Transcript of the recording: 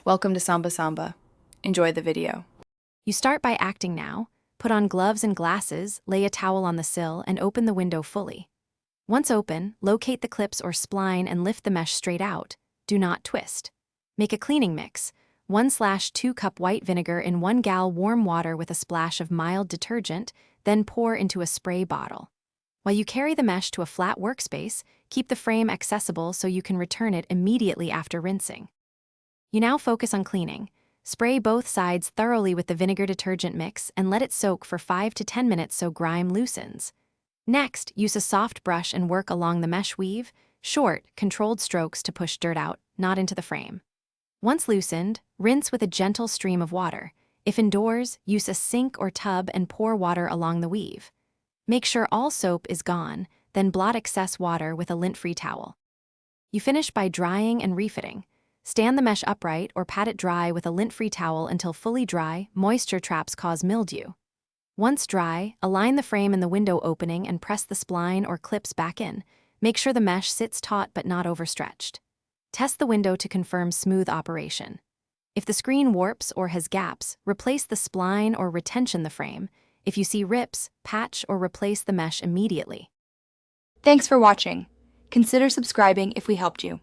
Welcome to Samba Samba. Enjoy the video. You start by acting now. Put on gloves and glasses, lay a towel on the sill, and open the window fully. Once open, locate the clips or spline and lift the mesh straight out. Do not twist. Make a cleaning mix. 1/2 cup white vinegar in 1 gal warm water with a splash of mild detergent, then pour into a spray bottle. While you carry the mesh to a flat workspace, keep the frame accessible so you can return it immediately after rinsing. You now focus on cleaning. Spray both sides thoroughly with the vinegar detergent mix and let it soak for 5 to 10 minutes so grime loosens. Next, use a soft brush and work along the mesh weave, short, controlled strokes to push dirt out, not into the frame. Once loosened, rinse with a gentle stream of water. If indoors, use a sink or tub and pour water along the weave. Make sure all soap is gone, then blot excess water with a lint-free towel. You finish by drying and refitting. Stand the mesh upright or pat it dry with a lint-free towel until fully dry. Moisture traps cause mildew. Once dry, align the frame in the window opening and press the spline or clips back in. Make sure the mesh sits taut but not overstretched. Test the window to confirm smooth operation. If the screen warps or has gaps, replace the spline or retention the frame. If you see rips, patch or replace the mesh immediately. Thanks for watching. Consider subscribing if we helped you.